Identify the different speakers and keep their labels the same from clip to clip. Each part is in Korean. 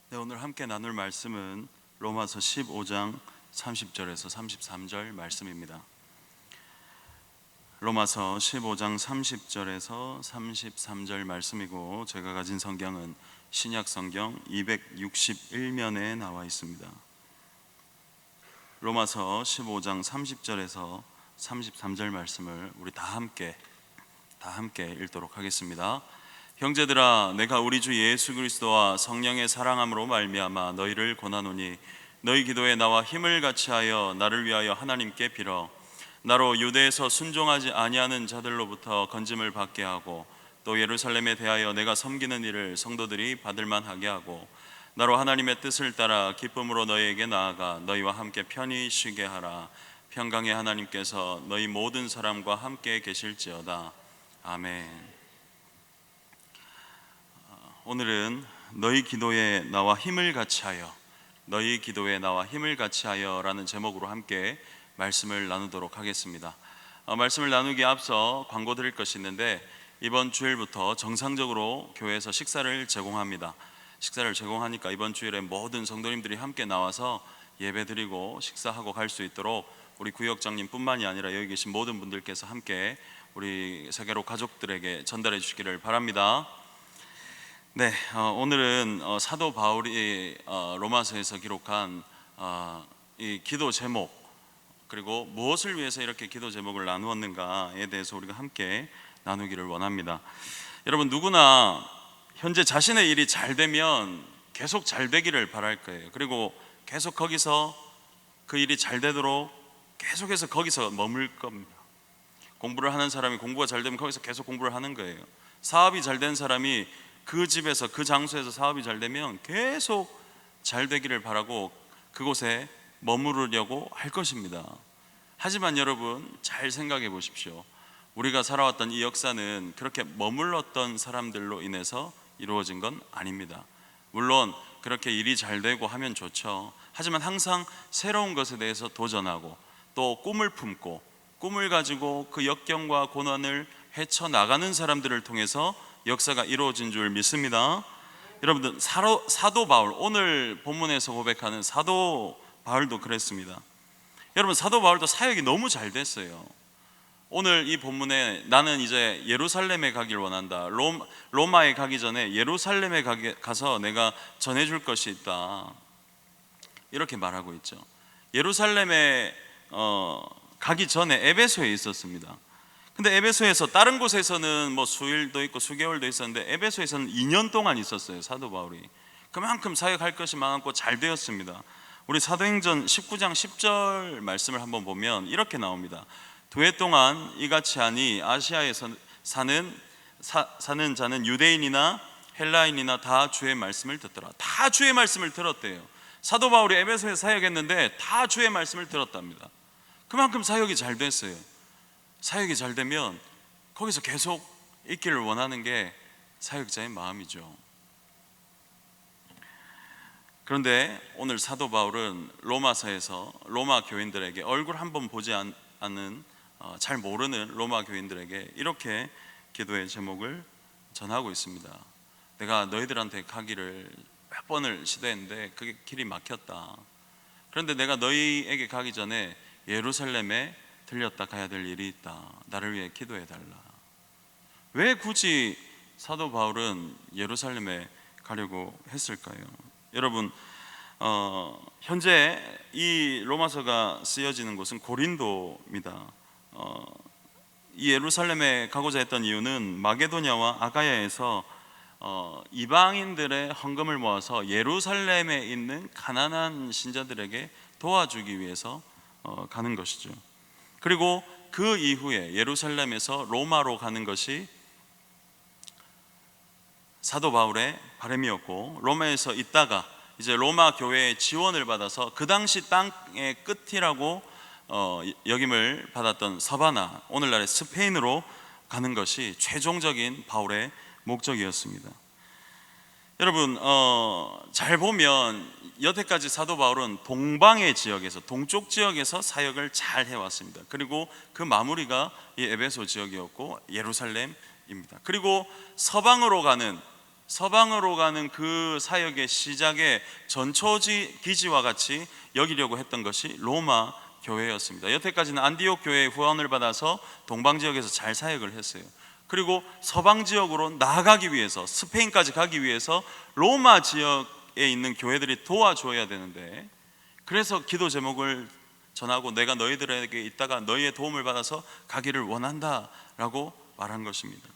Speaker 1: 네, 오늘 함께 나눌 말씀은 로마서 15장 30절에서 33절 말씀입니다. 로마서 15장 30절에서 33절 말씀이고, 제가 가진 성경은 신약 성경 261면에 나와 있습니다. 로마서 15장 30절에서 33절 말씀을 우리 다 함께 읽도록 하겠습니다. 형제들아, 내가 우리 주 예수 그리스도와 성령의 사랑함으로 말미암아 너희를 권하노니, 너희 기도에 나와 힘을 같이하여 나를 위하여 하나님께 빌어 나로 유대에서 순종하지 아니하는 자들로부터 건짐을 받게 하고, 또 예루살렘에 대하여 내가 섬기는 일을 성도들이 받을 만하게 하고, 나로 하나님의 뜻을 따라 기쁨으로 너희에게 나아가 너희와 함께 편히 쉬게 하라. 평강의 하나님께서 너희 모든 사람과 함께 계실지어다. 아멘. 오늘은 너희 기도에 나와 힘을 같이하여, 너희 기도에 나와 힘을 같이하여 라는 제목으로 함께 말씀을 나누도록 하겠습니다. 말씀을 나누기에 앞서 광고 드릴 것이 있는데, 이번 주일부터 정상적으로 교회에서 식사를 제공합니다. 식사를 제공하니까 이번 주일에 모든 성도님들이 함께 나와서 예배 드리고 식사하고 갈 수 있도록 우리 구역장님 뿐만이 아니라 여기 계신 모든 분들께서 함께 우리 세계로 가족들에게 전달해 주시기를 바랍니다. 네, 오늘은 사도 바울이 로마서에서 기록한 이 기도 제목, 그리고 무엇을 위해서 이렇게 기도 제목을 나누었는가에 대해서 우리가 함께 나누기를 원합니다. 여러분, 누구나 현재 자신의 일이 잘 되면 계속 잘 되기를 바랄 거예요. 그리고 계속 거기서 그 일이 잘 되도록 계속해서 거기서 머물 겁니다. 공부를 하는 사람이 공부가 잘 되면 거기서 계속 공부를 하는 거예요. 사업이 잘 된 사람이 그 집에서, 그 장소에서 사업이 잘 되면 계속 잘 되기를 바라고 그곳에 머무르려고 할 것입니다. 하지만 여러분, 잘 생각해 보십시오. 우리가 살아왔던 이 역사는 그렇게 머물렀던 사람들로 인해서 이루어진 건 아닙니다. 물론 그렇게 일이 잘 되고 하면 좋죠. 하지만 항상 새로운 것에 대해서 도전하고, 또 꿈을 품고 꿈을 가지고 그 역경과 고난을 헤쳐나가는 사람들을 통해서 역사가 이루어진 줄 믿습니다. 여러분들, 사도 바울, 오늘 본문에서 고백하는 사도 바울도 그랬습니다. 여러분, 사도 바울도 사역이 너무 잘 됐어요. 오늘 이 본문에 나는 이제 예루살렘에 가길 원한다, 로마에 가기 전에 예루살렘에 가서 내가 전해줄 것이 있다, 이렇게 말하고 있죠. 예루살렘에 가기 전에 에베소에 있었습니다. 근데 에베소에서, 다른 곳에서는 뭐 수일도 있고 수개월도 있었는데 에베소에서는 2년 동안 있었어요, 사도 바울이. 그만큼 사역할 것이 많았고 잘 되었습니다. 우리 사도행전 19장 10절 말씀을 한번 보면 이렇게 나옵니다. 2해 동안 이같이 하니 아시아에서 사는 자는 유대인이나 헬라인이나 다 주의 말씀을 듣더라. 다 주의 말씀을 들었대요. 사도 바울이 에베소에 사역했는데 다 주의 말씀을 들었답니다. 그만큼 사역이 잘 됐어요. 사역이 잘 되면 거기서 계속 있기를 원하는 게 사역자의 마음이죠. 그런데 오늘 사도 바울은 로마서에서 로마 교인들에게, 얼굴 한번 보지 않는, 잘 모르는 로마 교인들에게 이렇게 기도의 제목을 전하고 있습니다. 내가 너희들한테 가기를 몇 번을 시도했는데 그게 길이 막혔다. 그런데 내가 너희에게 가기 전에 예루살렘에 들렸다 가야 될 일이 있다. 나를 위해 기도해 달라. 왜 굳이 사도 바울은 예루살렘에 가려고 했을까요? 여러분, 현재 이 로마서가 쓰여지는 곳은 고린도입니다. 이 예루살렘에 가고자 했던 이유는 마게도냐와 아가야에서 이방인들의 헌금을 모아서 예루살렘에 있는 가난한 신자들에게 도와주기 위해서 가는 것이죠. 그리고 그 이후에 예루살렘에서 로마로 가는 것이 사도 바울의 바람이었고, 로마에서 있다가 이제 로마 교회의 지원을 받아서 그 당시 땅의 끝이라고 여김을 받았던 서바나, 오늘날의 스페인으로 가는 것이 최종적인 바울의 목적이었습니다. 여러분, 잘 보면 여태까지 사도 바울은 동방의 지역에서, 동쪽 지역에서 사역을 잘 해왔습니다. 그리고 그 마무리가 이 에베소 지역이었고 예루살렘입니다. 그리고 서방으로 가는 서방으로 가는 그 사역의 시작의 전초지 기지와 같이 여기려고 했던 것이 로마 교회였습니다. 여태까지는 안디옥 교회의 후원을 받아서 동방 지역에서 잘 사역을 했어요. 그리고 서방 지역으로 나아가기 위해서, 스페인까지 가기 위해서 로마 지역에 있는 교회들이 도와줘야 되는데, 그래서 기도 제목을 전하고 내가 너희들에게 있다가 너희의 도움을 받아서 가기를 원한다 라고 말한 것입니다.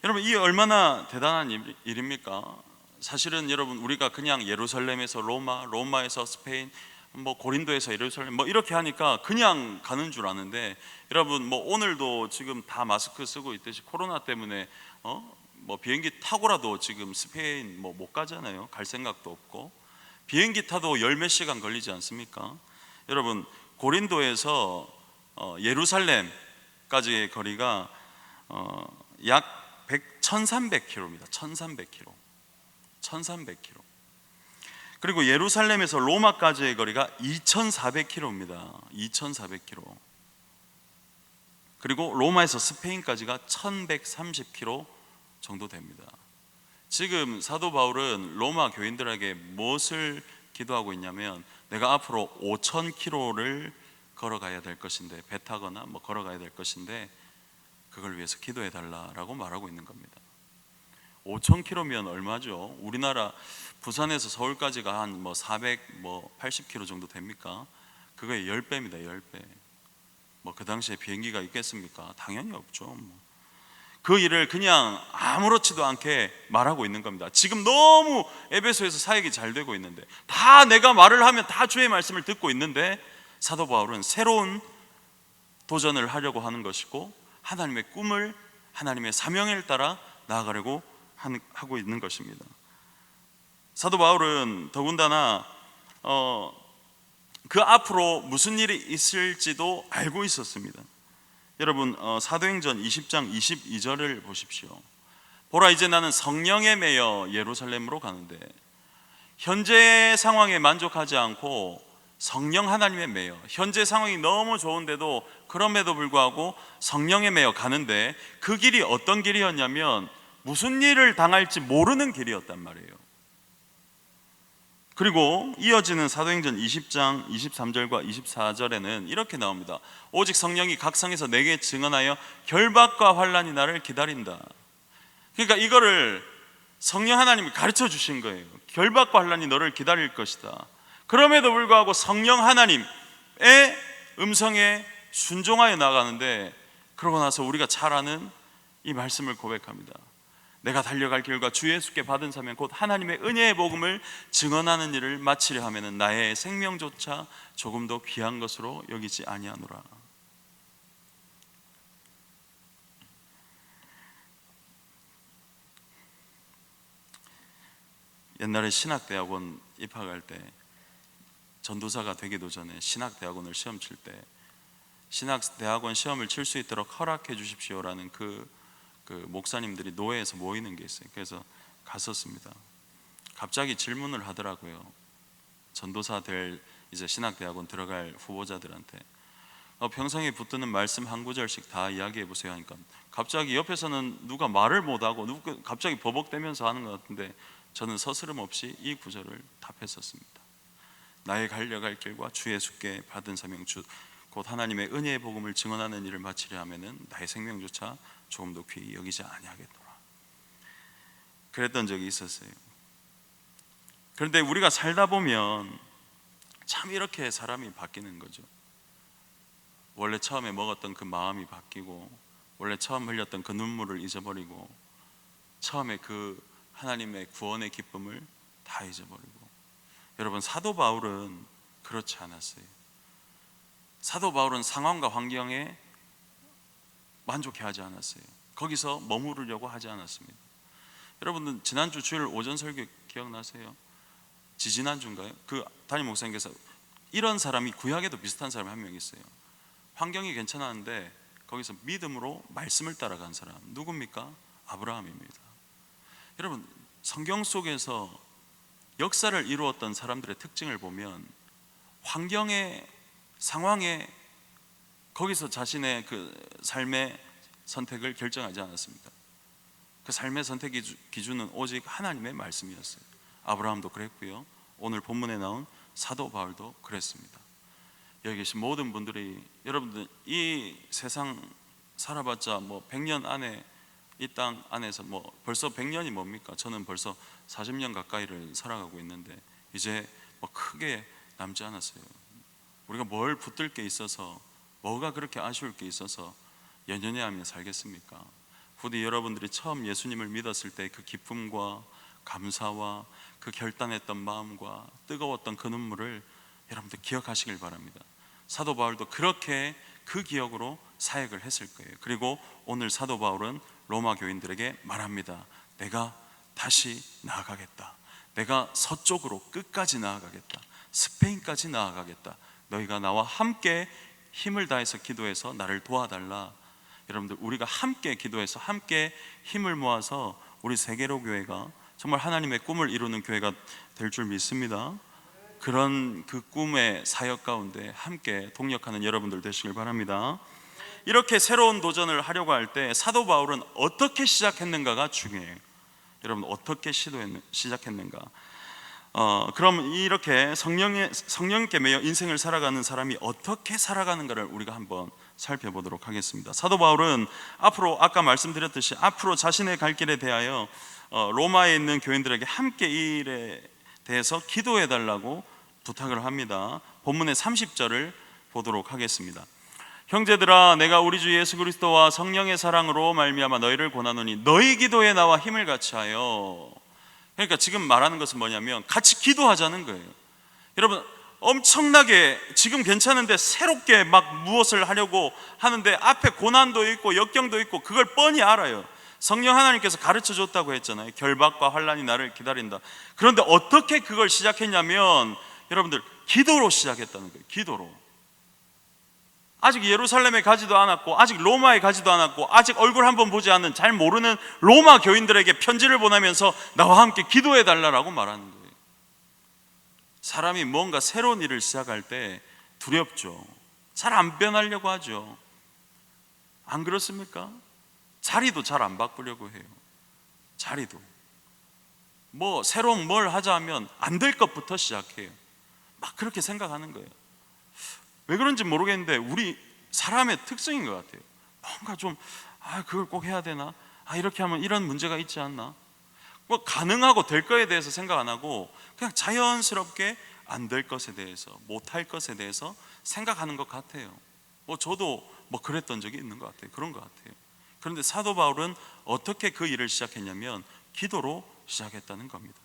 Speaker 1: 여러분, 이 얼마나 대단한 일입니까? 사실은 여러분, 우리가 그냥 예루살렘에서 로마, 로마에서 스페인, 뭐 고린도에서 예루살렘 뭐 이렇게 하니까 그냥 가는 줄 아는데, 여러분 뭐 오늘도 지금 다 마스크 쓰고 있듯이 코로나 때문에 뭐 비행기 타고라도 지금 스페인 뭐 못 가잖아요. 갈 생각도 없고. 비행기 타도 열 몇 시간 걸리지 않습니까? 여러분, 고린도에서 예루살렘까지의 거리가 약 1300km입니다. 1300km. 1300km. 그리고 예루살렘에서 로마까지의 거리가 2400km입니다. 2400km. 그리고 로마에서 스페인까지가 1130km 정도 됩니다. 지금 사도 바울은 로마 교인들에게 무엇을 기도하고 있냐면, 내가 앞으로 5000km를 걸어가야 될 것인데, 배 타거나 뭐 걸어가야 될 것인데 그걸 위해서 기도해 달라라고 말하고 있는 겁니다. 5000km면 얼마죠? 우리나라 부산에서 서울까지가 한 뭐 480km 정도 됩니까? 그거의 10배입니다. 10배. 뭐 그 당시에 비행기가 있겠습니까? 당연히 없죠. 그 일을 그냥 아무렇지도 않게 말하고 있는 겁니다. 지금 너무 에베소에서 사역이 잘 되고 있는데, 다 내가 말을 하면 다 주의 말씀을 듣고 있는데, 사도 바울은 새로운 도전을 하려고 하는 것이고, 하나님의 꿈을, 하나님의 사명을 따라 나아가려고 하고 있는 것입니다. 사도 바울은 더군다나 그 앞으로 무슨 일이 있을지도 알고 있었습니다. 여러분, 사도행전 20장 22절을 보십시오. 보라, 이제 나는 성령에 매여 예루살렘으로 가는데, 현재 상황에 만족하지 않고 성령 하나님에 매여, 현재 상황이 너무 좋은데도 그럼에도 불구하고 성령에 매여 가는데, 그 길이 어떤 길이었냐면 무슨 일을 당할지 모르는 길이었단 말이에요. 그리고 이어지는 사도행전 20장 23절과 24절에는 이렇게 나옵니다. 오직 성령이 각 성에서 내게 증언하여 결박과 환난이 나를 기다린다. 그러니까 이거를 성령 하나님이 가르쳐 주신 거예요. 결박과 환난이 너를 기다릴 것이다. 그럼에도 불구하고 성령 하나님의 음성에 순종하여 나가는데, 그러고 나서 우리가 잘 아는 이 말씀을 고백합니다. 내가 달려갈 길과 주 예수께 받은 사명 곧 하나님의 은혜의 복음을 증언하는 일을 마치려 하면은 나의 생명조차 조금도 귀한 것으로 여기지 아니하노라. 옛날에 신학대학원 입학할 때, 전도사가 되기도 전에 신학대학원을 시험 칠 때, 신학대학원 시험을 칠 수 있도록 허락해 주십시오라는 그 목사님들이 노회에서 모이는 게 있어요. 그래서 갔었습니다. 갑자기 질문을 하더라고요. 전도사 될 이제 신학대학원 들어갈 후보자들한테 평생에 붙드는 말씀 한 구절씩 다 이야기해 보세요 하니까, 갑자기 옆에서는 누가 말을 못하고 갑자기 버벅대면서 하는 것 같은데, 저는 서스름 없이 이 구절을 답했었습니다. 나의 달려갈 길과 주 예수께 받은 사명 곧 하나님의 은혜의 복음을 증언하는 일을 마치려 하면은 나의 생명조차 조금도 귀히 여기지 아니하겠노라. 그랬던 적이 있었어요. 그런데 우리가 살다 보면 참 이렇게 사람이 바뀌는 거죠. 원래 처음에 먹었던 그 마음이 바뀌고, 원래 처음 흘렸던 그 눈물을 잊어버리고, 처음에 그 하나님의 구원의 기쁨을 다 잊어버리고. 여러분, 사도 바울은 그렇지 않았어요. 사도 바울은 상황과 환경에 만족해하지 않았어요. 거기서 머무르려고 하지 않았습니다. 여러분들 지난주 주일 오전 설교 기억나세요? 지지난주인가요? 그 담임 목사님께서 이런 사람이 구약에도 비슷한 사람이 한 명 있어요. 환경이 괜찮았는데 거기서 믿음으로 말씀을 따라간 사람, 누굽니까? 아브라함입니다. 여러분, 성경 속에서 역사를 이루었던 사람들의 특징을 보면 환경의 상황에 거기서 자신의 그 삶의 선택을 결정하지 않았습니다. 그 삶의 선택 기준은 오직 하나님의 말씀이었어요. 아브라함도 그랬고요, 오늘 본문에 나온 사도 바울도 그랬습니다. 여기 계신 모든 분들이, 여러분들 이 세상 살아봤자 뭐 100년 안에, 이 땅 안에서 뭐 벌써 100년이 뭡니까? 저는 벌써 40년 가까이를 살아가고 있는데 이제 뭐 크게 남지 않았어요. 우리가 뭘 붙들 게 있어서, 뭐가 그렇게 아쉬울 게 있어서 연연해하며 살겠습니까? 부디 여러분들이 처음 예수님을 믿었을 때 그 기쁨과 감사와 그 결단했던 마음과 뜨거웠던 그 눈물을 여러분들 기억하시길 바랍니다. 사도 바울도 그렇게 그 기억으로 사역을 했을 거예요. 그리고 오늘 사도 바울은 로마 교인들에게 말합니다. 내가 다시 나아가겠다. 내가 서쪽으로 끝까지 나아가겠다. 스페인까지 나아가겠다. 너희가 나와 함께 힘을 다해서 기도해서 나를 도와달라. 여러분들, 우리가 함께 기도해서 함께 힘을 모아서 우리 세계로 교회가 정말 하나님의 꿈을 이루는 교회가 될 줄 믿습니다. 그런 그 꿈의 사역 가운데 함께 동력하는 여러분들 되시길 바랍니다. 이렇게 새로운 도전을 하려고 할 때 사도 바울은 어떻게 시작했는가가 중요해요. 여러분, 어떻게 시작했는가? 그럼 이렇게 성령께 매여 인생을 살아가는 사람이 어떻게 살아가는가를 우리가 한번 살펴보도록 하겠습니다. 사도 바울은 앞으로, 아까 말씀드렸듯이 앞으로 자신의 갈 길에 대하여 로마에 있는 교인들에게 함께 이 일에 대해서 기도해 달라고 부탁을 합니다. 본문의 30절을 보도록 하겠습니다. 형제들아, 내가 우리 주 예수 그리스도와 성령의 사랑으로 말미암아 너희를 권하노니 너희 기도에 나와 힘을 같이 하여. 그러니까 지금 말하는 것은 뭐냐면 같이 기도하자는 거예요. 여러분, 엄청나게 지금 괜찮은데 새롭게 막 무엇을 하려고 하는데 앞에 고난도 있고 역경도 있고 그걸 뻔히 알아요. 성령 하나님께서 가르쳐 줬다고 했잖아요. 결박과 환난이 나를 기다린다. 그런데 어떻게 그걸 시작했냐면 여러분들, 기도로 시작했다는 거예요. 기도로. 아직 예루살렘에 가지도 않았고 아직 로마에 가지도 않았고 아직 얼굴 한번 보지 않은 잘 모르는 로마 교인들에게 편지를 보내면서 나와 함께 기도해 달라고 말하는 거예요. 사람이 뭔가 새로운 일을 시작할 때 두렵죠. 잘 안 변하려고 하죠. 안 그렇습니까? 자리도 잘 안 바꾸려고 해요. 자리도 뭐 새로운 뭘 하자 하면 안 될 것부터 시작해요. 막 그렇게 생각하는 거예요. 왜 그런지 모르겠는데 우리 사람의 특성인 것 같아요. 뭔가 좀 그걸 꼭 해야 되나? 이렇게 하면 이런 문제가 있지 않나? 뭐 가능하고 될 거에 대해서 생각 안 하고 그냥 자연스럽게 안 될 것에 대해서, 못할 것에 대해서 생각하는 것 같아요. 뭐 저도 뭐 그랬던 적이 있는 것 같아요. 그런 것 같아요. 그런데 사도 바울은 어떻게 그 일을 시작했냐면 기도로 시작했다는 겁니다.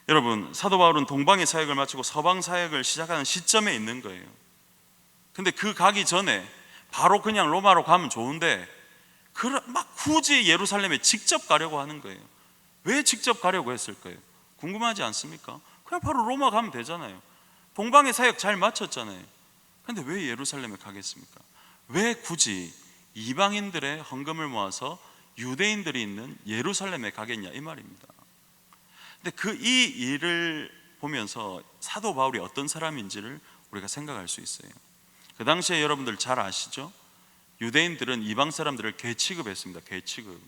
Speaker 1: 여러분, 사도 바울은 동방의 사역을 마치고 서방 사역을 시작하는 시점에 있는 거예요. 근데 그 가기 전에 바로 그냥 로마로 가면 좋은데 막 굳이 예루살렘에 직접 가려고 하는 거예요. 왜 직접 가려고 했을 거예요? 궁금하지 않습니까? 그냥 바로 로마 가면 되잖아요. 동방의 사역 잘 마쳤잖아요. 근데 왜 예루살렘에 가겠습니까? 왜 굳이 이방인들의 헌금을 모아서 유대인들이 있는 예루살렘에 가겠냐, 이 말입니다. 근데 이 일을 보면서 사도 바울이 어떤 사람인지를 우리가 생각할 수 있어요. 그 당시에 여러분들 잘 아시죠? 유대인들은 이방 사람들을 개 취급했습니다. 개 취급.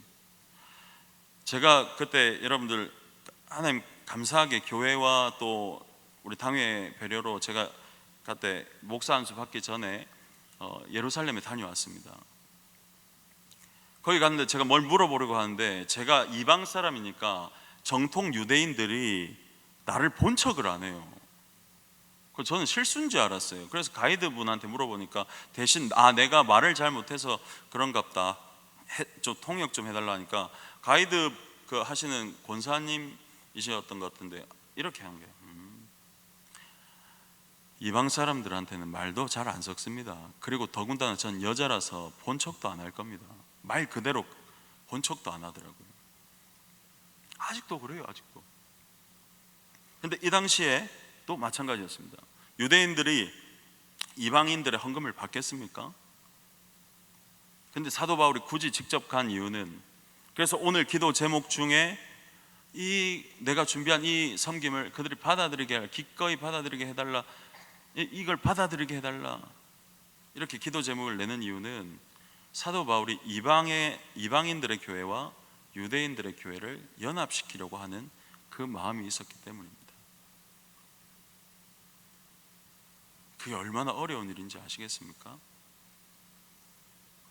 Speaker 1: 제가 그때 여러분들 하나님 감사하게 교회와 또 우리 당회 배려로 제가 그때 목사 안수 받기 전에 예루살렘에 다녀왔습니다. 거기 갔는데 제가 뭘 물어보려고 하는데 제가 이방 사람이니까 정통 유대인들이 나를 본 척을 안 해요. 저는 실수인 줄 알았어요. 그래서 가이드분한테 물어보니까 대신 내가 말을 잘못해서 그런갑다, 좀 통역 좀 해달라 하니까 가이드 하시는 권사님이셨던 것 같은데 이렇게 한 거예요. 이방 사람들한테는 말도 잘 안 섞습니다. 그리고 더군다나 전 여자라서 본 척도 안 할 겁니다. 말 그대로 본 척도 안 하더라고요. 아직도 그래요. 아직도. 근데 이 당시에 또 마찬가지였습니다. 유대인들이 이방인들의 헌금을 받겠습니까? 근데 사도 바울이 굳이 직접 간 이유는, 그래서 오늘 기도 제목 중에 내가 준비한 이 섬김을 그들이 받아들이게 해달라, 기꺼이 받아들이게 해달라, 이걸 받아들이게 해달라, 이렇게 기도 제목을 내는 이유는 사도 바울이 이방인들의 교회와 유대인들의 교회를 연합시키려고 하는 그 마음이 있었기 때문입니다. 그게 얼마나 어려운 일인지 아시겠습니까?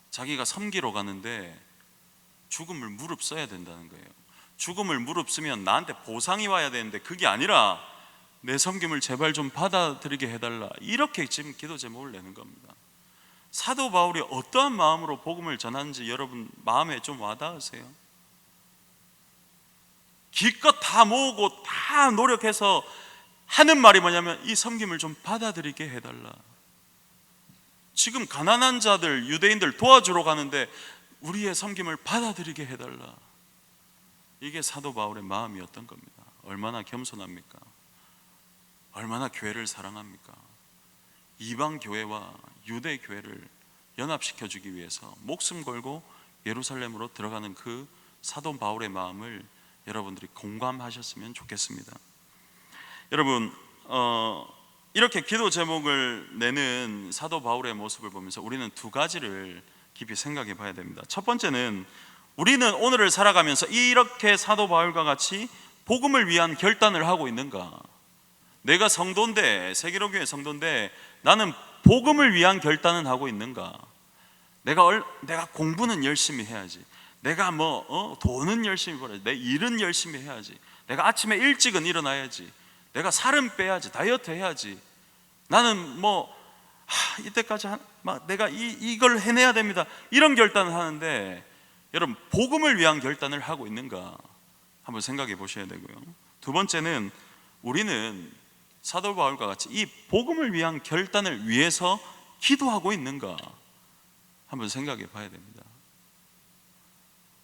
Speaker 1: 자기가 섬기러 가는데 죽음을 무릅써야 된다는 거예요. 죽음을 무릅쓰면 나한테 보상이 와야 되는데 그게 아니라 내 섬김을 제발 좀 받아들이게 해달라, 이렇게 지금 기도 제목을 내는 겁니다. 사도 바울이 어떠한 마음으로 복음을 전하는지 여러분 마음에 좀 와닿으세요? 기껏 다 모으고 다 노력해서 하는 말이 뭐냐면 이 섬김을 좀 받아들이게 해달라. 지금 가난한 자들, 유대인들 도와주러 가는데 우리의 섬김을 받아들이게 해달라. 이게 사도 바울의 마음이었던 겁니다. 얼마나 겸손합니까? 얼마나 교회를 사랑합니까? 이방 교회와 유대 교회를 연합시켜주기 위해서 목숨 걸고 예루살렘으로 들어가는 그 사도 바울의 마음을 여러분들이 공감하셨으면 좋겠습니다. 여러분, 이렇게 기도 제목을 내는 사도 바울의 모습을 보면서 우리는 두 가지를 깊이 생각해 봐야 됩니다. 첫 번째는 우리는 오늘을 살아가면서 이렇게 사도 바울과 같이 복음을 위한 결단을 하고 있는가? 내가 성도인데, 세계로교회 성도인데 나는 복음을 위한 결단은 하고 있는가? 내가 공부는 열심히 해야지, 내가 돈은 열심히 벌어야지, 내 일은 열심히 해야지, 내가 아침에 일찍은 일어나야지, 내가 살은 빼야지, 다이어트 해야지, 나는 이때까지 내가 이걸 해내야 됩니다, 이런 결단을 하는데 여러분 복음을 위한 결단을 하고 있는가 한번 생각해 보셔야 되고요. 두 번째는 우리는 사도 바울과 같이 이 복음을 위한 결단을 위해서 기도하고 있는가 한번 생각해 봐야 됩니다.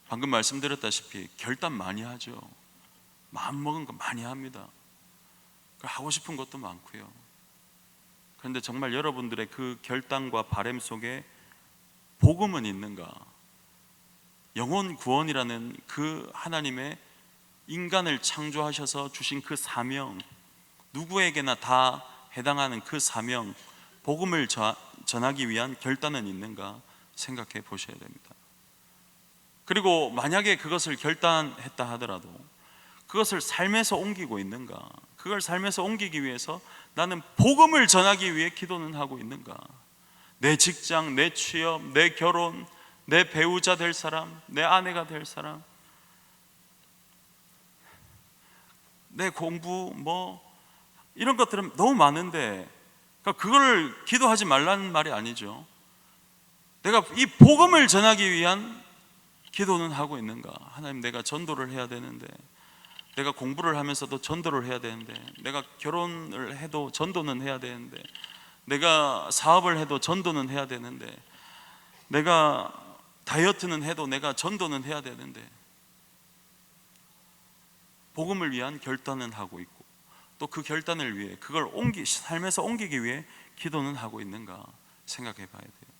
Speaker 1: 방금 말씀드렸다시피 결단 많이 하죠. 마음먹은 거 많이 합니다. 하고 싶은 것도 많고요. 그런데 정말 여러분들의 그 결단과 바람 속에 복음은 있는가? 영혼 구원이라는 그 하나님의 인간을 창조하셔서 주신 그 사명, 누구에게나 다 해당하는 그 사명, 복음을 전하기 위한 결단은 있는가 생각해 보셔야 됩니다. 그리고 만약에 그것을 결단했다 하더라도 그것을 삶에서 옮기고 있는가? 그걸 삶에서 옮기기 위해서 나는 복음을 전하기 위해 기도는 하고 있는가? 내 직장, 내 취업, 내 결혼, 내 배우자 될 사람, 내 아내가 될 사람, 내 공부 이런 것들은 너무 많은데 그걸 기도하지 말라는 말이 아니죠. 내가 이 복음을 전하기 위한 기도는 하고 있는가? 하나님, 내가 전도를 해야 되는데, 내가 공부를 하면서도 전도를 해야 되는데, 내가 결혼을 해도 전도는 해야 되는데, 내가 사업을 해도 전도는 해야 되는데, 내가 다이어트는 해도 내가 전도는 해야 되는데, 복음을 위한 결단은 하고 있고 또 그 결단을 위해 그걸 삶에서 옮기기 위해 기도는 하고 있는가 생각해 봐야 돼요.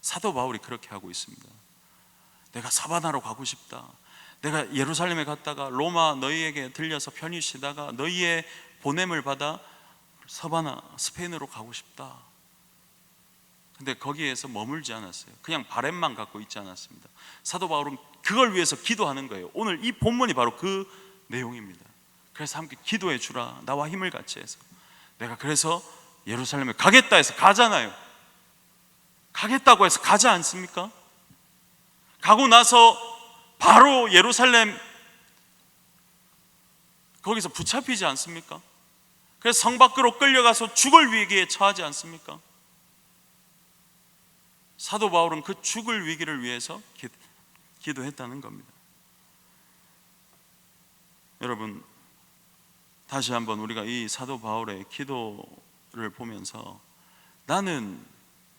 Speaker 1: 사도 바울이 그렇게 하고 있습니다. 내가 사바나로 가고 싶다, 내가 예루살렘에 갔다가 로마 너희에게 들려서 편히 쉬다가 너희의 보냄을 받아 사바나 스페인으로 가고 싶다. 근데 거기에서 머물지 않았어요. 그냥 바램만 갖고 있지 않았습니다. 사도 바울은 그걸 위해서 기도하는 거예요. 오늘 이 본문이 바로 그 내용입니다. 그래서 함께 기도해 주라, 나와 힘을 같이 해서. 내가 그래서 예루살렘에 가겠다 해서 가잖아요. 가겠다고 해서 가지 않습니까? 가고 나서 바로 예루살렘 거기서 붙잡히지 않습니까? 그래서 성 밖으로 끌려가서 죽을 위기에 처하지 않습니까? 사도 바울은 그 죽을 위기를 위해서 기도했다는 겁니다. 여러분, 다시 한번 우리가 이 사도 바울의 기도를 보면서 나는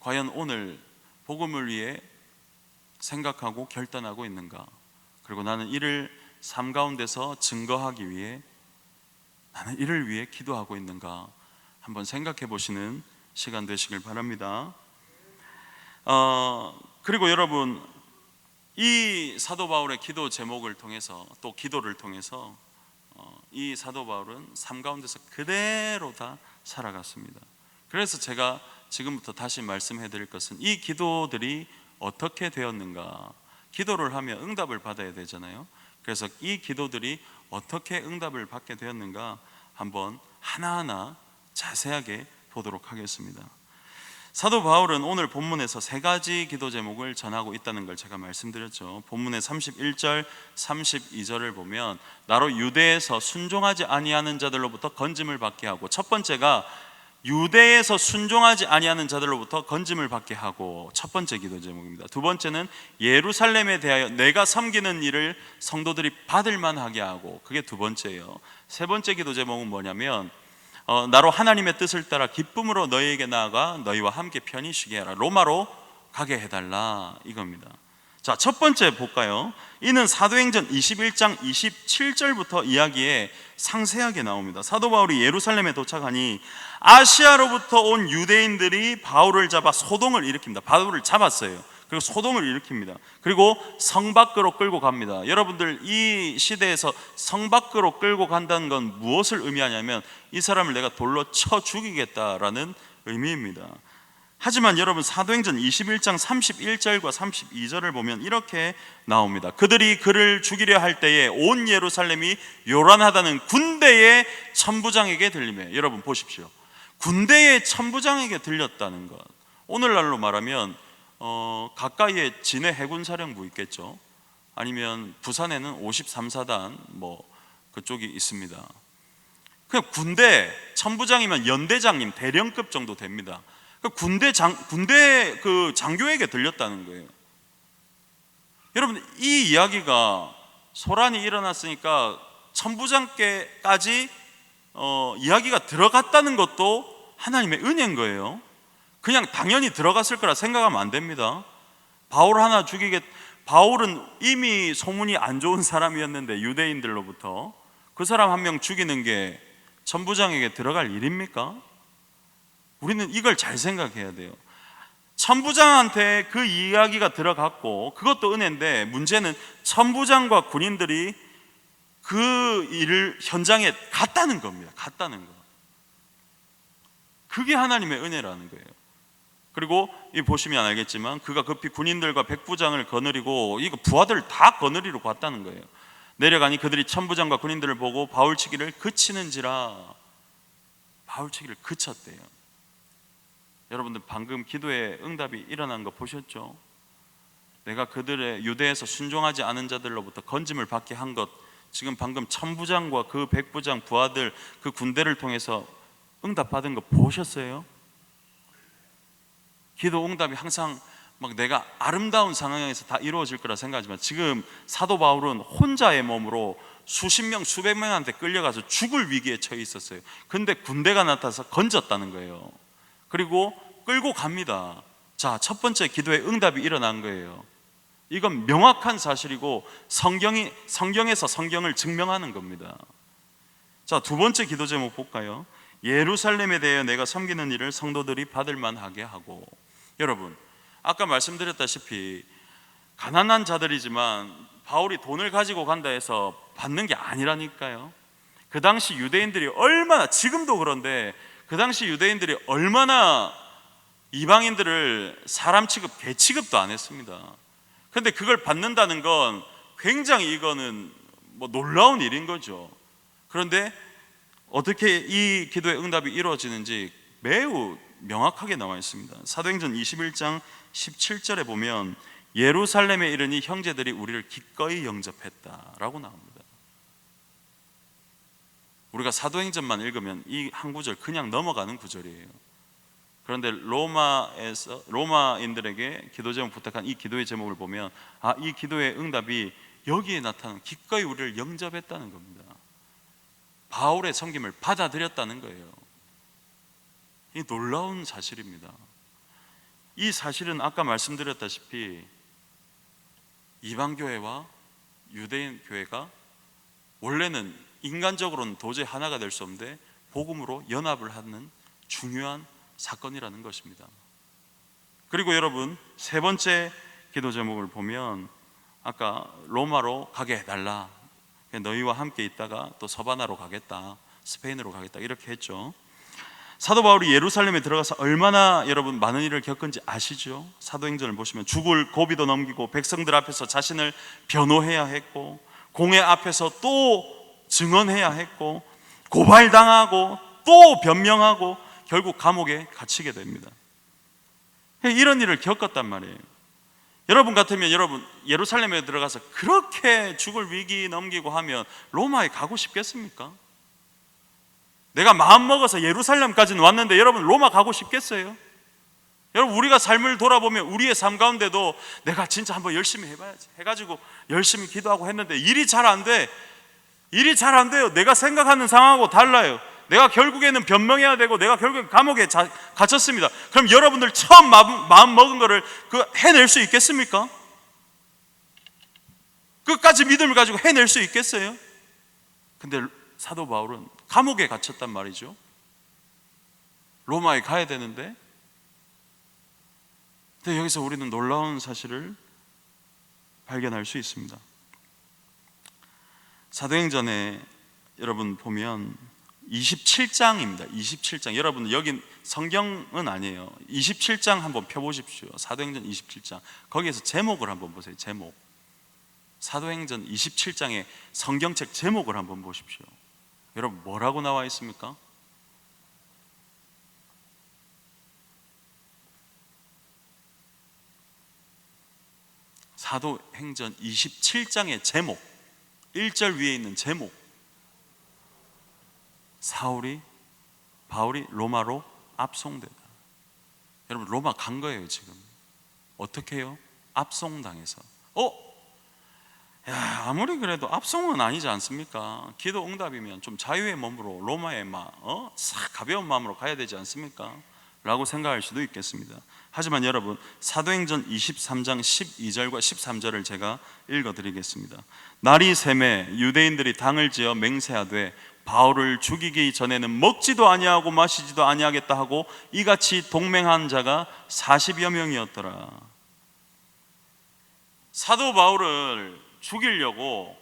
Speaker 1: 과연 오늘 복음을 위해 생각하고 결단하고 있는가? 그리고 나는 이를 삶 가운데서 증거하기 위해 나는 이를 위해 기도하고 있는가? 한번 생각해 보시는 시간 되시길 바랍니다. 그리고 여러분, 이 사도 바울의 기도 제목을 통해서 또 기도를 통해서 이 사도 바울은 삶 가운데서 그대로 다 살아갔습니다. 그래서 제가 지금부터 다시 말씀해 드릴 것은 이 기도들이 어떻게 되었는가? 기도를 하면 응답을 받아야 되잖아요. 그래서 이 기도들이 어떻게 응답을 받게 되었는가 한번 하나하나 자세하게 보도록 하겠습니다. 사도 바울은 오늘 본문에서 세 가지 기도 제목을 전하고 있다는 걸 제가 말씀드렸죠. 본문의 31절, 32절을 보면 나로 유대에서 순종하지 아니하는 자들로부터 건짐을 받게 하고, 첫 번째가 유대에서 순종하지 아니하는 자들로부터 건짐을 받게 하고, 첫 번째 기도 제목입니다. 두 번째는 예루살렘에 대하여 내가 섬기는 일을 성도들이 받을 만하게 하고, 그게 두 번째예요. 세 번째 기도 제목은 뭐냐면 나로 하나님의 뜻을 따라 기쁨으로 너희에게 나아가 너희와 함께 편히 쉬게 하라, 로마로 가게 해달라, 이겁니다. 자, 첫 번째 볼까요? 이는 사도행전 21장 27절부터 이야기에 상세하게 나옵니다. 사도 바울이 예루살렘에 도착하니 아시아로부터 온 유대인들이 바울을 잡아 소동을 일으킵니다. 바울을 잡았어요. 그리고 소동을 일으킵니다. 그리고 성 밖으로 끌고 갑니다. 여러분들, 이 시대에서 성 밖으로 끌고 간다는 건 무엇을 의미하냐면 이 사람을 내가 돌로 쳐 죽이겠다라는 의미입니다. 하지만 여러분, 사도행전 21장 31절과 32절을 보면 이렇게 나옵니다. 그들이 그를 죽이려 할 때에 온 예루살렘이 요란하다는 군대의 천부장에게 들리며, 여러분 보십시오. 군대의 천부장에게 들렸다는 것. 오늘날로 말하면 가까이에 진해 해군사령부 있겠죠. 아니면 부산에는 53사단 그쪽이 있습니다. 그냥 군대 천부장이면 연대장님, 대령급 정도 됩니다. 군대 그 장교에게 들렸다는 거예요. 여러분, 이 이야기가 소란이 일어났으니까 천부장께까지 이야기가 들어갔다는 것도 하나님의 은혜인 거예요. 그냥 당연히 들어갔을 거라 생각하면 안 됩니다. 바울 하나 바울은 이미 소문이 안 좋은 사람이었는데 유대인들로부터 그 사람 한 명 죽이는 게 천부장에게 들어갈 일입니까? 우리는 이걸 잘 생각해야 돼요. 천부장한테 그 이야기가 들어갔고 그것도 은혜인데, 문제는 천부장과 군인들이 그 일을 현장에 갔다는 겁니다. 갔다는 거. 그게 하나님의 은혜라는 거예요. 그리고 이 보시면 알겠지만 그가 급히 군인들과 백부장을 거느리고 이거 부하들 다 거느리러 갔다는 거예요. 내려가니 그들이 천부장과 군인들을 보고 바울치기를 그치는지라, 바울치기를 그쳤대요. 여러분들, 방금 기도의 응답이 일어난 거 보셨죠? 내가 그들의 유대에서 순종하지 않은 자들로부터 건짐을 받게 한 것, 지금 방금 천부장과 그 백부장 부하들, 그 군대를 통해서 응답받은 거 보셨어요? 기도 응답이 항상 내가 아름다운 상황에서 다 이루어질 거라 생각하지만 지금 사도 바울은 혼자의 몸으로 수십 명, 수백 명한테 끌려가서 죽을 위기에 처해 있었어요. 근데 군대가 나타나서 건졌다는 거예요. 그리고 끌고 갑니다. 자, 첫 번째 기도의 응답이 일어난 거예요. 이건 명확한 사실이고 성경에서 성경을 증명하는 겁니다. 자, 두 번째 기도 제목 볼까요? 예루살렘에 대해 내가 섬기는 일을 성도들이 받을 만하게 하고. 여러분, 아까 말씀드렸다시피 가난한 자들이지만 바울이 돈을 가지고 간다 해서 받는 게 아니라니까요. 그 당시 유대인들이 얼마나, 지금도 그런데 그 당시 유대인들이 얼마나 이방인들을 사람 취급, 개 취급도 안 했습니다. 그런데 그걸 받는다는 건 굉장히, 이거는 놀라운 일인 거죠. 그런데 어떻게 이 기도의 응답이 이루어지는지 매우 명확하게 나와 있습니다. 사도행전 21장 17절에 보면 예루살렘에 이르니 형제들이 우리를 기꺼이 영접했다라고 나옵니다. 우리가 사도행전만 읽으면 이 한 구절 그냥 넘어가는 구절이에요. 그런데 로마인들에게 기도 제목 부탁한 이 기도의 제목을 보면 이 기도의 응답이 여기에 나타나는, 기꺼이 우리를 영접했다는 겁니다. 바울의 섬김을 받아들였다는 거예요. 이 놀라운 사실입니다. 이 사실은 아까 말씀드렸다시피 이방교회와 유대인 교회가 원래는 인간적으로는 도저히 하나가 될 수 없는데 복음으로 연합을 하는 중요한 사건이라는 것입니다. 그리고 여러분, 세 번째 기도 제목을 보면 아까 로마로 가게 해달라, 너희와 함께 있다가 또 서바나로 가겠다, 스페인으로 가겠다, 이렇게 했죠. 사도 바울이 예루살렘에 들어가서 얼마나 여러분 많은 일을 겪은지 아시죠? 사도행전을 보시면 죽을 고비도 넘기고 백성들 앞에서 자신을 변호해야 했고 공회 앞에서 또 증언해야 했고, 고발당하고 또 변명하고 결국 감옥에 갇히게 됩니다. 이런 일을 겪었단 말이에요. 여러분 같으면 여러분 예루살렘에 들어가서 그렇게 죽을 위기 넘기고 하면 로마에 가고 싶겠습니까? 내가 마음먹어서 예루살렘까지는 왔는데 여러분 로마 가고 싶겠어요? 여러분, 우리가 삶을 돌아보면 우리의 삶 가운데도 내가 진짜 한번 열심히 해봐야지 해가지고 열심히 기도하고 했는데 일이 잘 안 돼. 일이 잘 안 돼요. 내가 생각하는 상황하고 달라요. 내가 결국에는 변명해야 되고 내가 결국엔 감옥에 갇혔습니다. 그럼 여러분들 처음 마음 먹은 거를 해낼 수 있겠습니까? 끝까지 믿음을 가지고 해낼 수 있겠어요? 근데 사도 바울은 감옥에 갇혔단 말이죠. 로마에 가야 되는데, 근데 여기서 우리는 놀라운 사실을 발견할 수 있습니다. 사도행전에 여러분 보면 27장입니다. 27장. 여러분 여긴 성경은 아니에요. 27장 한번 펴보십시오. 사도행전 27장. 거기에서 제목을 한번 보세요. 제목. 사도행전 27장의 성경책 제목을 한번 보십시오. 여러분 뭐라고 나와 있습니까? 사도행전 27장의 제목, 1절 위에 있는 제목, 바울이 로마로 압송되다. 여러분 로마 간 거예요. 지금 어떻게 해요? 압송당해서. 아무리 그래도 압송은 아니지 않습니까? 기도 응답이면 좀 자유의 몸으로 로마에 싹 가벼운 마음으로 가야 되지 않습니까? 라고 생각할 수도 있겠습니다. 하지만 여러분, 사도행전 23장 12절과 13절을 제가 읽어드리겠습니다. 날이 새매 유대인들이 당을 지어 맹세하되 바울을 죽이기 전에는 먹지도 아니하고 마시지도 아니하겠다 하고 이같이 동맹한 자가 40여 명이었더라. 사도 바울을 죽이려고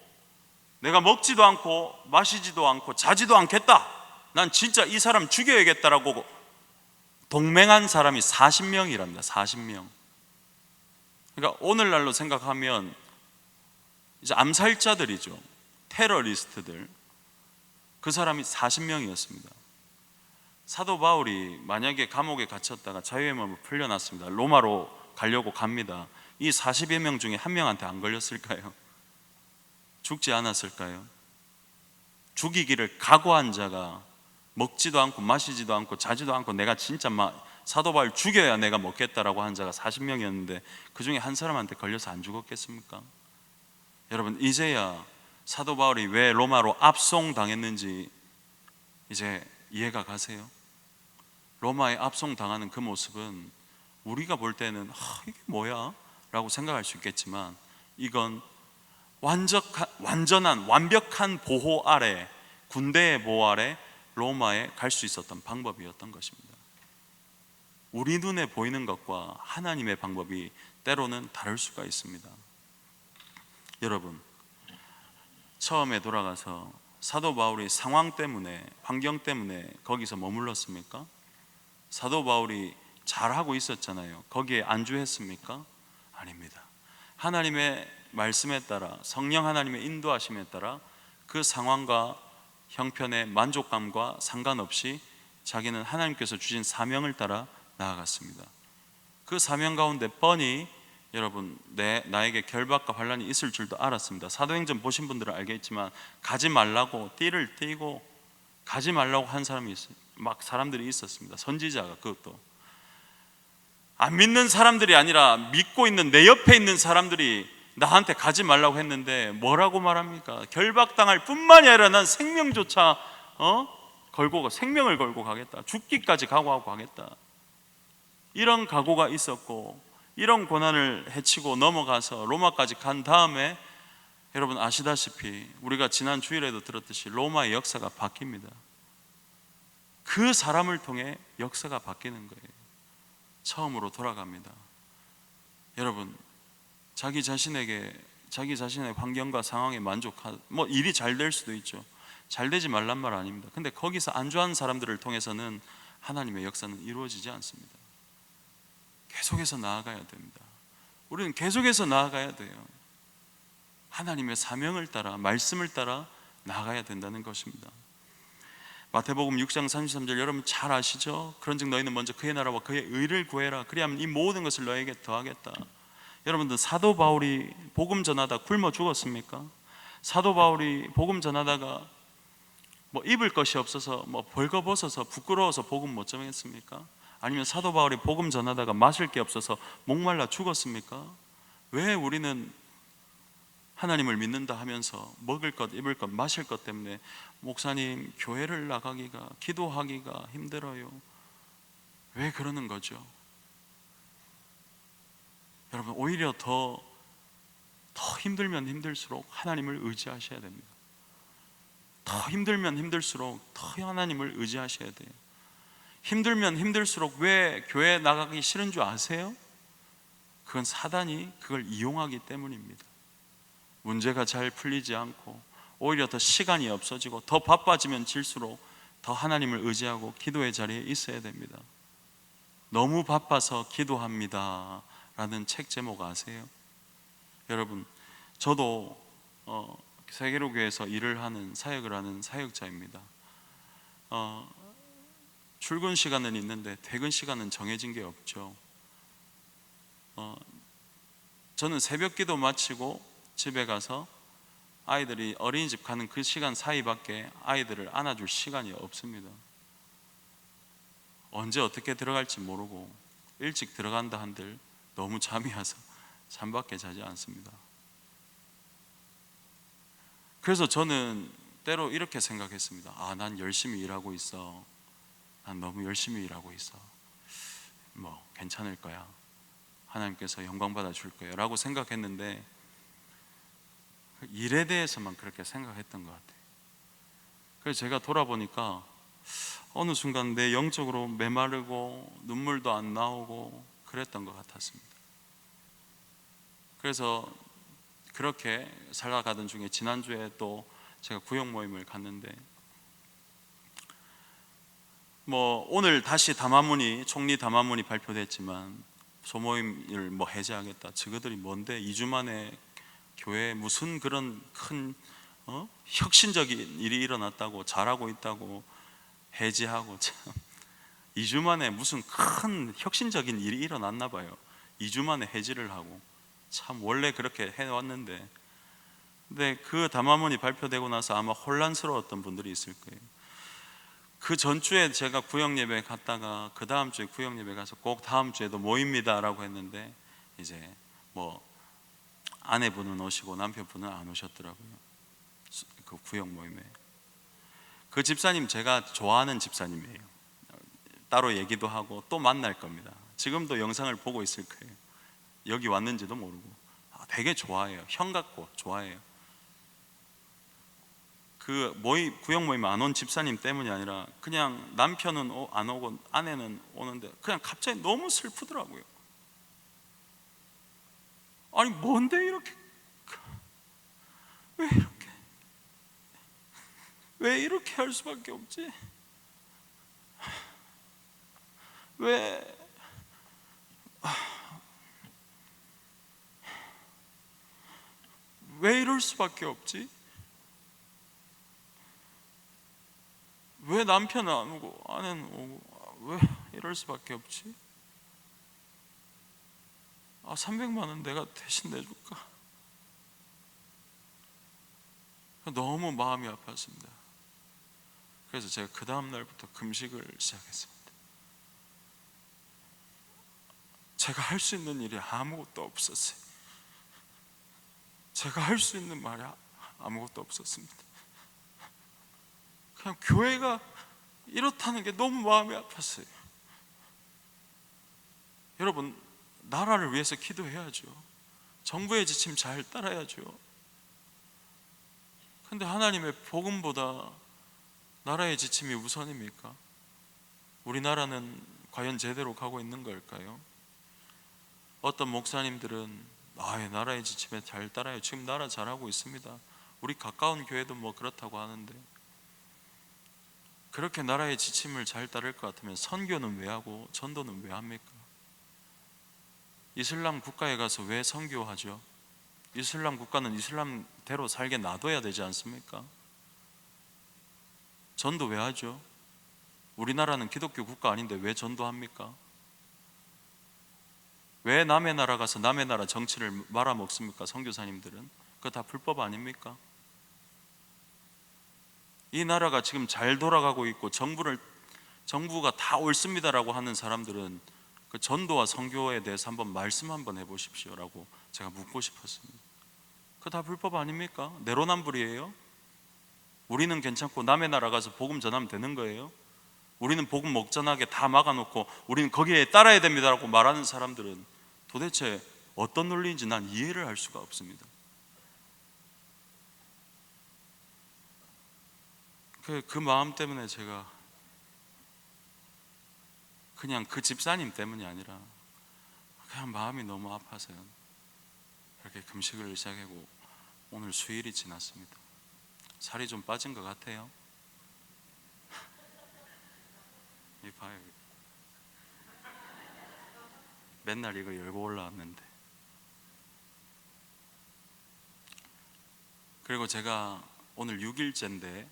Speaker 1: 내가 먹지도 않고 마시지도 않고 자지도 않겠다, 난 진짜 이 사람 죽여야겠다라고 동맹한 사람이 40명이랍니다. 40명. 그러니까 오늘날로 생각하면 이제 암살자들이죠. 테러리스트들. 그 사람이 40명이었습니다. 사도 바울이 만약에 감옥에 갇혔다가 자유의 몸을 풀려났습니다. 로마로 가려고 갑니다. 이 40여 명 중에 한 명한테 안 걸렸을까요? 죽지 않았을까요? 죽이기를 각오한 자가 먹지도 않고 마시지도 않고 자지도 않고 내가 진짜 사도 바울 죽여야 내가 먹겠다라고 한 자가 40명이었는데 그 중에 한 사람한테 걸려서 안 죽었겠습니까? 여러분, 이제야 사도 바울이 왜 로마로 압송당했는지 이제 이해가 가세요? 로마에 압송당하는 그 모습은 우리가 볼 때는 이게 뭐야? 라고 생각할 수 있겠지만 이건 완벽한 보호 아래, 군대의 보호 아래 로마에 갈 수 있었던 방법이었던 것입니다. 우리 눈에 보이는 것과 하나님의 방법이 때로는 다를 수가 있습니다. 여러분, 처음에 돌아가서 사도 바울이 상황 때문에, 환경 때문에 거기서 머물렀습니까? 사도 바울이 잘하고 있었잖아요. 거기에 안주했습니까? 아닙니다. 하나님의 말씀에 따라, 성령 하나님의 인도하심에 따라 그 상황과 형편의 만족감과 상관없이 자기는 하나님께서 주신 사명을 따라 나아갔습니다. 그 사명 가운데 뻔히 여러분 나에게 결박과 환란이 있을 줄도 알았습니다. 사도행전 보신 분들은 알겠지만 가지 말라고 띠를 띠고 가지 말라고 한 사람이 사람들이 있었습니다. 선지자가, 그것도 안 믿는 사람들이 아니라 믿고 있는 내 옆에 있는 사람들이 나한테 가지 말라고 했는데 뭐라고 말합니까? 결박당할 뿐만이 아니라 난 생명조차 생명을 걸고 가겠다, 죽기까지 각오하고 가겠다, 이런 각오가 있었고 이런 고난을 헤치고 넘어가서 로마까지 간 다음에 여러분 아시다시피 우리가 지난 주일에도 들었듯이 로마의 역사가 바뀝니다. 그 사람을 통해 역사가 바뀌는 거예요. 처음으로 돌아갑니다. 여러분, 자기 자신의 환경과 상황에 일이 잘 될 수도 있죠. 잘 되지 말란 말 아닙니다. 근데 거기서 안주한 사람들을 통해서는 하나님의 역사는 이루어지지 않습니다. 계속해서 나아가야 됩니다. 우리는 계속해서 나아가야 돼요. 하나님의 사명을 따라, 말씀을 따라 나가야 된다는 것입니다. 마태복음 6장 33절 여러분 잘 아시죠? 그런즉 너희는 먼저 그의 나라와 그의 의를 구해라. 그리하면 이 모든 것을 너에게 더하겠다. 여러분들, 사도 바울이 복음 전하다 굶어 죽었습니까? 사도 바울이 복음 전하다가 입을 것이 없어서 벌거벗어서 부끄러워서 복음 못 전했습니까? 아니면 사도 바울이 복음 전하다가 마실 게 없어서 목말라 죽었습니까? 왜 우리는 하나님을 믿는다 하면서 먹을 것, 입을 것, 마실 것 때문에 목사님 교회를 나가기가, 기도하기가 힘들어요? 왜 그러는 거죠? 여러분, 오히려 더 힘들면 힘들수록 하나님을 의지하셔야 됩니다. 더 힘들면 힘들수록 더 하나님을 의지하셔야 돼요. 힘들면 힘들수록 왜 교회 나가기 싫은 줄 아세요? 그건 사단이 그걸 이용하기 때문입니다. 문제가 잘 풀리지 않고 오히려 더 시간이 없어지고 더 바빠지면 질수록 더 하나님을 의지하고 기도의 자리에 있어야 됩니다. 너무 바빠서 기도합니다 라는 책 제목 아세요? 여러분, 저도 세계로교회에서 일을 하는, 사역을 하는 사역자입니다. 출근 시간은 있는데 퇴근 시간은 정해진 게 없죠. 저는 새벽 기도 마치고 집에 가서 아이들이 어린이집 가는 그 시간 사이밖에 아이들을 안아줄 시간이 없습니다. 언제 어떻게 들어갈지 모르고 일찍 들어간다 한들 너무 잠이 와서 잠밖에 자지 않습니다. 그래서 저는 때로 이렇게 생각했습니다. 난 열심히 일하고 있어. 난 너무 열심히 일하고 있어. 괜찮을 거야. 하나님께서 영광 받아 줄 거야 라고 생각했는데, 일에 대해서만 그렇게 생각했던 것 같아요. 그래서 제가 돌아보니까 어느 순간 내 영적으로 메마르고 눈물도 안 나오고 그랬던 것 같았습니다. 그래서 그렇게 살아가던 중에 지난주에 또 제가 구역 모임을 갔는데, 오늘 다시 담화문이, 총리 담화문이 발표됐지만 소모임을 해제하겠다. 저거들이 뭔데 2주 만에 교회에 무슨 그런 큰 혁신적인 일이 일어났다고, 잘하고 있다고 해제하고, 참 2주 만에 무슨 큰 혁신적인 일이 일어났나 봐요. 2주 만에 해지를 하고, 참 원래 그렇게 해왔는데. 근데 그 담화문이 발표되고 나서 아마 혼란스러웠던 분들이 있을 거예요. 그 전주에 제가 구역예배 갔다가 그 다음 주에 구역예배 가서 꼭 다음 주에도 모입니다 라고 했는데, 이제 아내분은 오시고 남편분은 안 오셨더라고요. 그 구역 모임에. 그 집사님 제가 좋아하는 집사님이에요. 따로 얘기도 하고 또 만날 겁니다. 지금도 영상을 보고 있을 거예요. 여기 왔는지도 모르고. 되게 좋아해요. 형 같고 좋아해요. 그 구역 모임에 안 온 집사님 때문이 아니라 그냥 남편은 안 오고 아내는 오는데 그냥 갑자기 너무 슬프더라고요. 아니 뭔데 이렇게, 왜 이렇게 할 수밖에 없지? 왜 이럴 수밖에 없지? 왜 남편은 안 오고 아내는 오고 왜 이럴 수밖에 없지? 300만 원 내가 대신 내줄까? 너무 마음이 아팠습니다. 그래서 제가 그 다음 날부터 금식을 시작했습니다. 제가 할 수 있는 일이 아무것도 없었어요. 제가 할 수 있는 말이 아무것도 없었습니다. 그냥 교회가 이렇다는 게 너무 마음이 아팠어요. 여러분, 나라를 위해서 기도해야죠. 정부의 지침 잘 따라야죠. 근데 하나님의 복음보다 나라의 지침이 우선입니까? 우리나라는 과연 제대로 가고 있는 걸까요? 어떤 목사님들은 나라의 지침에 잘 따라요. 지금 나라 잘하고 있습니다. 우리 가까운 교회도 그렇다고 하는데, 그렇게 나라의 지침을 잘 따를 것 같으면 선교는 왜 하고 전도는 왜 합니까? 이슬람 국가에 가서 왜 선교하죠? 이슬람 국가는 이슬람대로 살게 놔둬야 되지 않습니까? 전도 왜 하죠? 우리나라는 기독교 국가 아닌데 왜 전도합니까? 왜 남의 나라 가서 남의 나라 정치를 말아먹습니까? 선교사님들은 그거 다 불법 아닙니까? 이 나라가 지금 잘 돌아가고 있고 정부가 다 옳습니다라고 하는 사람들은 그 전도와 선교에 대해서 한번 말씀 한번 해보십시오라고 제가 묻고 싶었습니다. 그거 다 불법 아닙니까? 내로남불이에요? 우리는 괜찮고 남의 나라 가서 복음 전하면 되는 거예요? 우리는 복음 목전하게 다 막아놓고 우리는 거기에 따라야 됩니다라고 말하는 사람들은 도대체 어떤 논리인지 난 이해를 할 수가 없습니다. 그 마음 때문에 제가 그냥 그 집사님 때문이 아니라 그냥 마음이 너무 아파서요. 이렇게 금식을 시작하고 오늘 수일이 지났습니다. 살이 좀 빠진 것 같아요. 이 봐요. 맨날 이거 열고 올라왔는데. 그리고 제가 오늘 6일째인데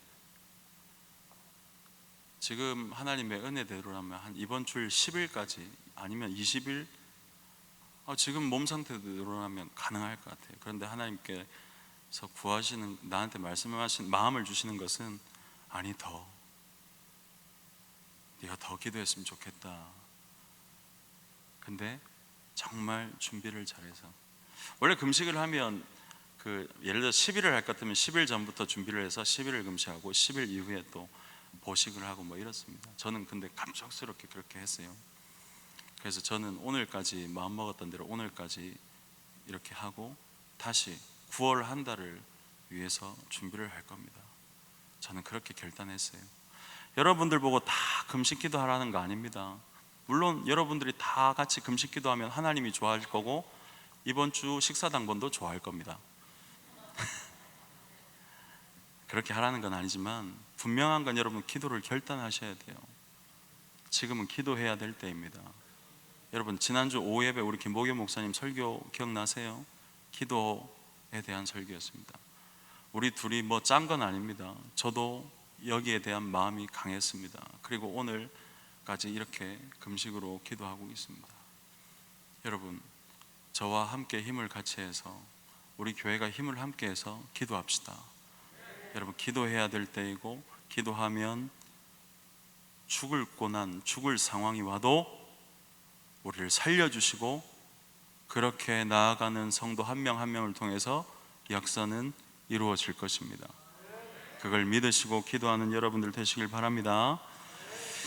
Speaker 1: 지금 하나님의 은혜대로라면 한 이번 주일 10일까지 아니면 20일 지금 몸 상태대로라면 가능할 것 같아요. 그런데 하나님께서 구하시는, 나한테 말씀하신 마음을 주시는 것은 아니 네가 더 기도했으면 좋겠다. 근데 정말 준비를 잘해서, 원래 금식을 하면 예를 들어 10일을 할 것 같으면 10일 전부터 준비를 해서 10일을 금식하고 10일 이후에 또 보식을 하고 뭐 이렇습니다. 저는 근데 감격스럽게 그렇게 했어요. 그래서 저는 오늘까지 마음먹었던 대로 오늘까지 이렇게 하고 다시 9월 한 달을 위해서 준비를 할 겁니다. 저는 그렇게 결단했어요. 여러분들 보고 다 금식 기도하라는 거 아닙니다. 물론 여러분들이 다 같이 금식 기도하면 하나님이 좋아할 거고 이번 주 식사당번도 좋아할 겁니다. 그렇게 하라는 건 아니지만 분명한 건 여러분 기도를 결단하셔야 돼요. 지금은 기도해야 될 때입니다. 여러분 지난주 오후 예배 우리 김보겸 목사님 설교 기억나세요? 기도에 대한 설교였습니다. 우리 둘이 뭐 짠 건 아닙니다. 저도 여기에 대한 마음이 강했습니다. 그리고 오늘까지 이렇게 금식으로 기도하고 있습니다. 여러분 저와 함께 힘을 같이 해서 우리 교회가 힘을 함께 해서 기도합시다. 여러분 기도해야 될 때이고 기도하면 죽을 고난, 죽을 상황이 와도 우리를 살려주시고 그렇게 나아가는 성도 한 명 한 명을 통해서 역사는 이루어질 것입니다. 그걸 믿으시고 기도하는 여러분들 되시길 바랍니다.